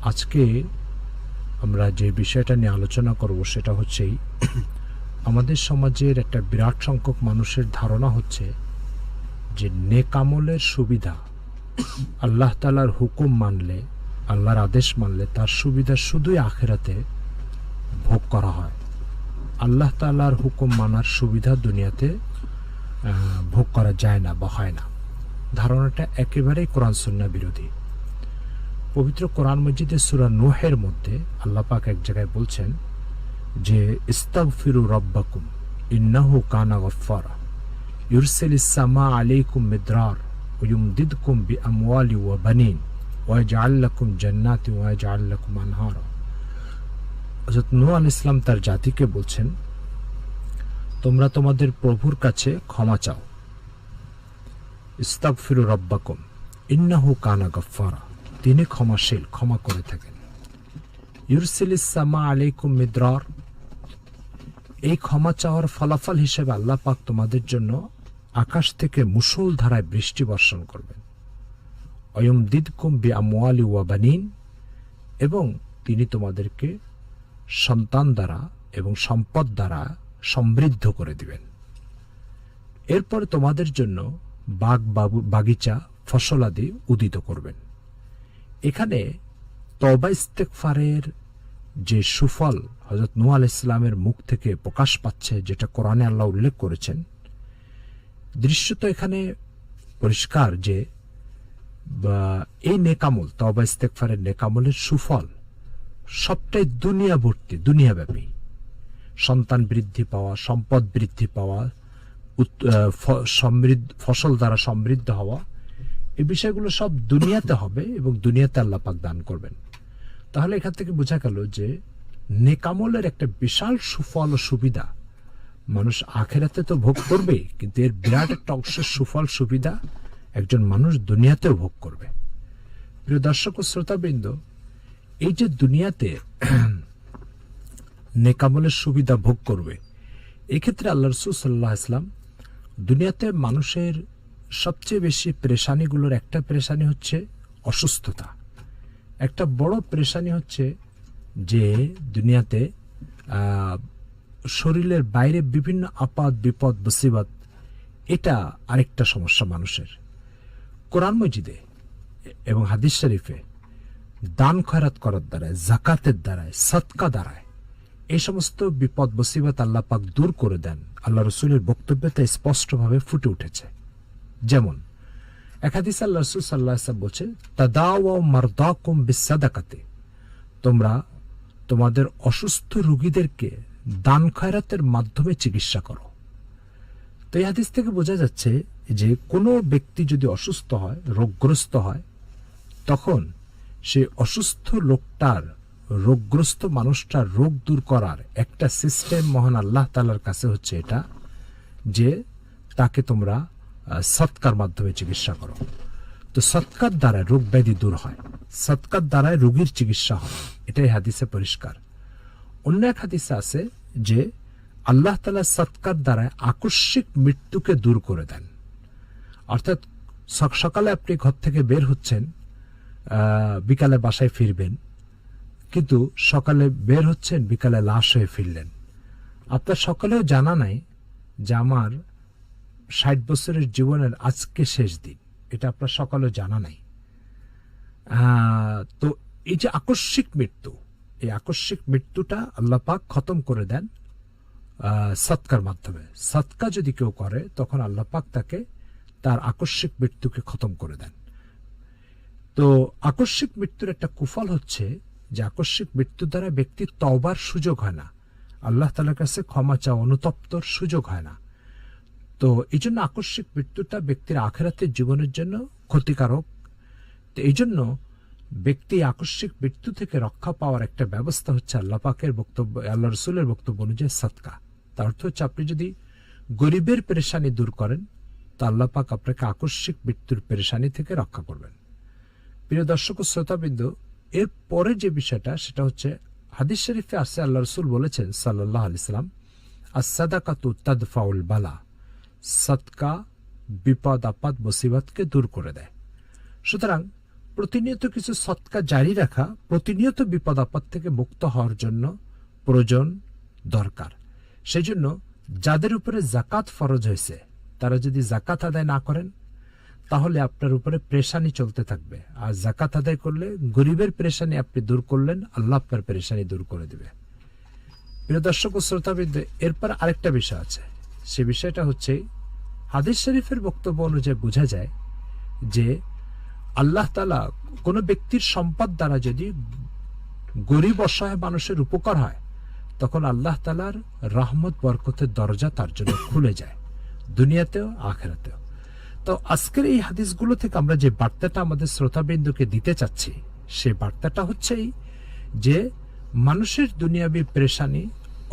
আজকে আমরা যে বিষয়টা নিয়ে আলোচনা করব সেটা হচ্ছেই আমাদের সমাজের একটা বিরাট সংখ্যক মানুষের ধারণা হচ্ছে যে নেক আমলের সুবিধা, আল্লাহ তাআলার হুকুম মানলে, আল্লাহর আদেশ মানলে তার সুবিধা শুধুই আখিরাতে ভোগ করা হয়। আল্লাহ তাআলার হুকুম মানার সুবিধা দুনিয়াতে ভোগ করা যায় না বা হয় না। ধারণাটা একেবারেই কোরআন সুন্নাহ বিরোধী। পবিত্র কোরআন মজিদে সূরা নূহের মধ্যে আল্লাহ পাক এক জায়গায় বলছেন যে ইস্তাগফিরু রাব্বাকুম ইন্নাহু কানা গফফারা ইউরসিলিস সামা আলাইকুম মিদরার ওয়া ইউমদিদকুম বিআমওয়ালি ওয়া বানিন ওয়া ইয়াজআল লাকুম জান্নাতি ওয়া ইয়াজআল লাকুম আনহারা। হযরত নূহ আলাইহিস সালাম তার জাতিকে বলছেন, তোমরা তোমাদের প্রভুর কাছে ক্ষমা চাও। ইস্তাগফিরু রাব্বাকুম ইন্নাহু কানা গফফারা, তিনি ক্ষমাশীল, ক্ষমা করে থাকেন। ইউরসিলিস সামা আলাইকুম মিদরার, এই ক্ষমা চাওয়ার ফলাফল হিসেবে আল্লাহ পাক তোমাদের জন্য আকাশ থেকে মুষলধারায় বৃষ্টি বর্ষণ করবেন। অয়ুমদিদকুম বিআমওয়ালি ওয়া বানিন, এবং তিনি তোমাদেরকে সন্তান দ্বারা এবং সম্পদ দ্বারা সমৃদ্ধ করে দিবেন। এরপরে তোমাদের জন্য বাগিচা, ফসলাদি উদিত করবেন। এখানে তওবা ইস্তেগফারের যে সুফল হযরত নূহ আলাইহিস সালামের মুখ থেকে প্রকাশ পাচ্ছে, যেটা কোরআনে আল্লাহ উল্লেখ করেছেন, দৃশ্যত এখানে পরিষ্কার যে এই নেকামল, তওবা ইস্তেগফারের নেকামলের সুফল সবটাই দুনিয়া ভর্তি, দুনিয়াব্যাপী। সন্তান বৃদ্ধি পাওয়া, সম্পদ বৃদ্ধি পাওয়া, ফসল দ্বারা সমৃদ্ধ হওয়া, এই বিষয়গুলো সব দুনিয়াতে হবে এবং দুনিয়াতে আল্লাহ পাক দান করবেন। তাহলে এখান থেকে বোঝা গেল যে নেকামলের একটা বিশাল সুফল ও সুবিধা মানুষ আখিরাতে তো ভোগ করবে, কিন্তু এর বিরাট একটা অংশের সুফল সুবিধা একজন মানুষ দুনিয়াতেও ভোগ করবে। প্রিয় দর্শক ও শ্রোতাবৃন্দ, এই যে দুনিয়াতে নেকামলের সুবিধা ভোগ করবে, এক্ষেত্রে আল্লাহ রাসূল সাল্লাল্লাহু আলাইহি ওয়াসাল্লাম দুনিয়াতে মানুষের সবচেয়ে বেশি পেরেশানিগুলোর একটা পেরেশানি হচ্ছে অসুস্থতা। একটা বড় পেরেশানি হচ্ছে যে দুনিয়াতে শরীরের বাইরে বিভিন্ন আপাত বিপদ মুসিবত, এটা আরেকটা সমস্যা মানুষের। কোরআন মজিদে এবং হাদিস শরীফে দান খয়রাত করার দ্বারায়, যাকাতের দ্বারায়, সদকা দ্বারায় এই সমস্ত বিপদ মুসিবত আল্লাহ পাক দূর করে দেন। আল্লাহ রাসূলের বক্তব্যে তা স্পষ্টভাবে ফুটে উঠেছে। যেমন এক হাদিসে আল্লাহ রাসূল সাল্লাল্লাহু আলাইহি ওয়াসাল্লাম বলছেন, তাদাওয়াউ মারদাকুম বিসসাদাকাতি, তোমরা তোমাদের অসুস্থ রোগীদেরকে দান খয়রাতের মাধ্যমে চিকিৎসা করো। তো এই হাদিস থেকে বোঝা যাচ্ছে যে কোনো ব্যক্তি যদি অসুস্থ হয়, রোগগ্রস্ত হয়, তখন সে অসুস্থ লোকটার, রোগগ্রস্ত মানুষটার রোগ দূর করার একটা সিস্টেম মহান আল্লাহ তাআলার কাছে হচ্ছে এটা, যে তাকে তোমরা সৎকার মাধ্যমে চিকিৎসা করো। তো সৎকার দ্বারা রোগ ব্যাধি দূর হয়, সৎকার দ্বারাই রোগীর চিকিৎসা হয়, এটাই হাদিসে পরিষ্কার। অন্য এক হাদিসে আছে যে আল্লাহ তাআলা সৎকার দ্বারা আকস্মিক মৃত্যুকে দূর করে দেন। অর্থাৎ সকালে আপনি ঘর থেকে বের হচ্ছেন, বিকালে বাসায় ফিরবেন, কিন্তু সকালে বের হচ্ছেন, বিকালে লাশ হয়ে ফিরলেন। আপনার সকালেও জানা নাই যে আমার 60 বছরের জীবনের আজকে শেষ দিন, এটা আপনার সকালেও জানা নাই। তো এই যে আকস্মিক মৃত্যু, এই আকস্মিক মৃত্যুটা আল্লাহ পাক খতম করে দেন সৎকার মাধ্যমে। সৎকা যদি কেউ করে, তখন আল্লাহ পাক তাকে তার আকস্মিক মৃত্যুকে খতম করে দেন। তো আকস্মিক মৃত্যুর একটা কুফল হচ্ছে যে আকস্মিক মৃত্যুর দ্বারা ব্যক্তির তওবার সুযোগ হয় না, আল্লাহ তাআলার কাছে ক্ষমা চাওয়া, অনুতপ্তর সুযোগ হয় না। তো এই জন্য আকস্মিক মৃত্যুটা ব্যক্তির আখিরাতের জীবনের জন্য ক্ষতিকারক। তো এই জন্য ব্যক্তি আকস্মিক মৃত্যু থেকে রক্ষা পাওয়ার একটা ব্যবস্থা হচ্ছে আল্লাহ পাকের বক্তব্য, আল্লাহ রাসূলের বক্তব্য অনুযায়ী সদকা। তার অর্থ হচ্ছে আপনি যদি গরিবের পেরেশানি দূর করেন, তা আল্লাহ পাক আপনাকে আকস্মিক মৃত্যুর পেরেশানি থেকে রক্ষা করবেন। প্রিয় দর্শক ও শ্রোতাবৃন্দ, এর পরে যে বিষয়টা, সেটা হচ্ছে হাদিস শরীফে আছে, আল্লাহ রাসূল বলেছেন সাল্লাল্লাহু আলাইহি সাল্লাম, আস-সাদাকাতু তাদফাউল বালা, সদকা বিপদ আপদ মুসিবতকে দূর করে দেয়। সুতরাং প্রতিনিয়ত কিছু সৎকা জারি রাখা প্রতিনিয়ত বিপদ আপদ থেকে মুক্ত হওয়ার জন্য প্রয়োজন, দরকার। সেই জন্য যাদের উপরে জাকাত ফরজ হয়েছে তারা যদি জাকাত আদায় না করেন তাহলে আপনার উপরে পেরেশানি চলতে থাকবে। আর জাকাত আদায় করলে গরিবের পেরেশানি আপনি দূর করলেন, আল্লাহ আপনার পেরেশানি দূর করে দিবে। প্রিয় দর্শক ও শ্রোতাবৃন্দ, এরপর আরেকটা বিষয় আছে। সে বিষয়টা হচ্ছে হাদিস শরীফের বক্তব্য অনুযায়ী বোঝা যায় যে আল্লাহ তাআলা কোনো ব্যক্তির সম্পদ দ্বারা যদি গরিব অসহায় মানুষের উপকার হয় তখন আল্লাহ তাআলার রহমত বরকতের দরজা তার জন্য খুলে যায়, দুনিয়াতেও আখিরাতেও। তো আজকের এই হাদিসগুলো থেকে আমরা যে বার্তাটা আমাদের শ্রোতাবৃন্দকে দিতে চাচ্ছি সে বার্তাটা হচ্ছেই যে মানুষের দুনিয়াবী পেরেশানি,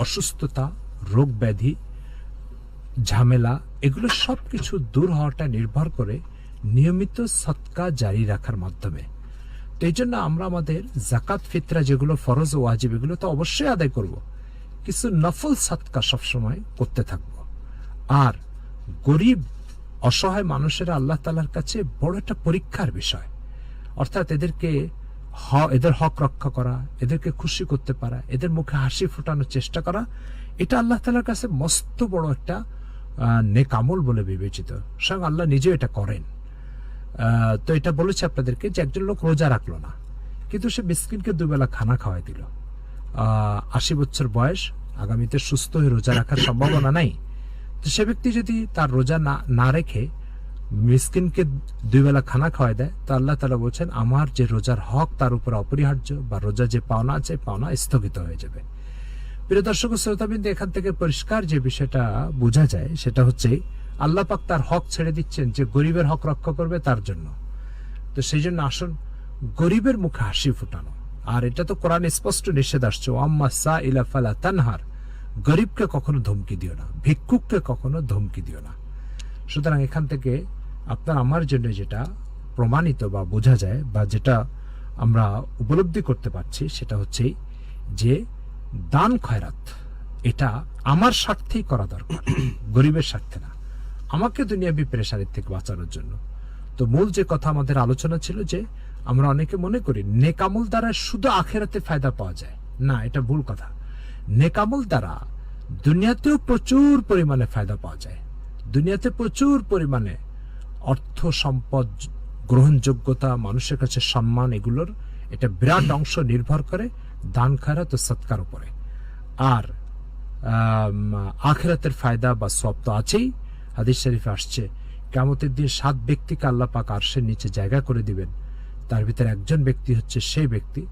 অসুস্থতা, রোগ ব্যাধি, ঝামেলা, এগুলো সবকিছু দূর হওয়াটা নির্ভর করে নিয়মিত সদকা জারি রাখার মাধ্যমে। তো এই জন্য আমরা আমাদের জাকাত ফিতরা যেগুলো ফরজ ও ওয়াজিব এগুলো তো অবশ্যই আদায় করব, কিছু নফল সদকা সবসময় করতে থাকব। আর গরিব অসহায় মানুষেরা আল্লাহ তাআলার কাছে বড় একটা পরীক্ষার বিষয়। অর্থাৎ এদের হক রক্ষা করা, এদেরকে খুশি করতে পারা, এদের মুখে হাসি ফোটানোর চেষ্টা করা, এটা আল্লাহ তাআলার কাছে মস্ত বড় একটা নেক আমল বলে বিবেচিত। স্বয়ং আল্লাহ নিজেও এটা করেন। তো এটা বলেছে আপনাদেরকে যে একজন লোক রোজা রাখলো না, কিন্তু সে মিসকিনকে দুবেলা খানা খাওয়াই দিল। 80 বছর বয়স, আগামীতে সুস্থ হয়ে রোজা রাখার সম্ভাবনা নাই। তো সে ব্যক্তি যদি তার রোজা না রেখে মিসকিনকে 2 বেলা খানা খাওয়াই দেয়, তো আল্লাহ তাআলা বলছেন আমার যে রোজার হক তার উপর অপরিহার্য, বা রোজা যে পাওনা আছে পাওনা স্থগিত হয়ে যাবে। প্রিয় দর্শক শ্রোতাবৃন্দ, এখান থেকে পরিষ্কার যে বিষয়টা বোঝা যায় সেটা হচ্ছে আল্লাহ পাক তার হক ছেড়ে দিচ্ছেন যে গরিবের হক রক্ষা করবে তার জন্য। তো সেই জন্য আসুন গরিবের মুখে হাসি ফুটানো। আর এটা তো কোরআন স্পষ্ট নিষেধ আসছে, আম্মা সাইলা ফালা তানহার, গরিবকে কখনো ধমকি দিও না, ভিক্ষুককে কখনো ধমকি দিও না। সুতরাং এখান থেকে আপনার আমার জন্য যেটা প্রমাণিত বা বোঝা যায় বা যেটা আমরা উপলব্ধি করতে পারছি সেটা হচ্ছে যে দান খয়রাত এটা আমার স্বার্থেই করা দরকার, গরিবের স্বার্থে না, আমাকে দুনিয়াবী পেরেশানির থেকে বাঁচানোর জন্য। তো মূল যে কথা আমাদের আলোচনা ছিল যে আমরা অনেকে মনে করি নেকামল দ্বারা শুধু আখেরাতে ফায়দা পাওয়া যায়, না, এটা ভুল কথা। নেকামল দ্বারা দুনিয়াতেও প্রচুর পরিমাণে ফায়দা পাওয়া যায়। দুনিয়াতে প্রচুর পরিমাণে অর্থ সম্পদ, গ্রহণযোগ্যতা, মানুষের কাছে সম্মান, এগুলোর এটা বিরাট অংশ নির্ভর করে দান খয়রাত ও সৎকার উপরে। আর আখিরাতের ফায়দা বা সওয়াব তো আছেই। হাদিস শরীফে আসছে কিয়ামতের দিন 7 ব্যক্তিকে আল্লাহ পাক আরশের নিচে জায়গা করে দিবেন। তার ভিতরে একজন ব্যক্তি হচ্ছে সেই ব্যক্তি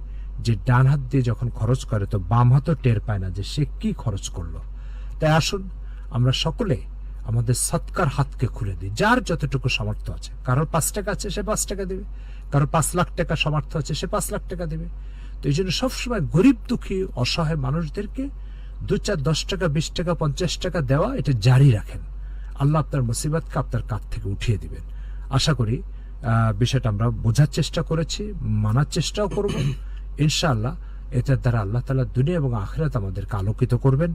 যে ডান হাত দিয়ে যখন খরচ করে তো বাম হাতও টের পায় না যে সে কি খরচ করলো। তাই আসুন আমরা সকলে আমাদের সৎকার হাতকে খুলে দিই, যার যতটুকু সামর্থ্য আছে। কারোর 5 টাকা আছে সে 5 টাকা দেবে, কারোর 5 লাখ টাকা সামর্থ্য আছে সে 5 লাখ টাকা দেবে। তো এই জন্য সবসময় গরিব দুঃখী অসহায় মানুষদেরকে 2, 4, 10 টাকা, 20 টাকা, 50 টাকা দেওয়া এটা জারি রাখেন। আল্লাহ আপনার মুসিবতকে আপনার কাঁধ থেকে উঠিয়ে দিবেন। আশা করি বিষয়টা আমরা বোঝার চেষ্টা করেছি, মানার চেষ্টাও করব ইনশাআল্লাহ। এটার দ্বারা আল্লাহ তাআলা দুনিয়া এবং আখিরাত আমাদেরকে আলোকিত করবেন।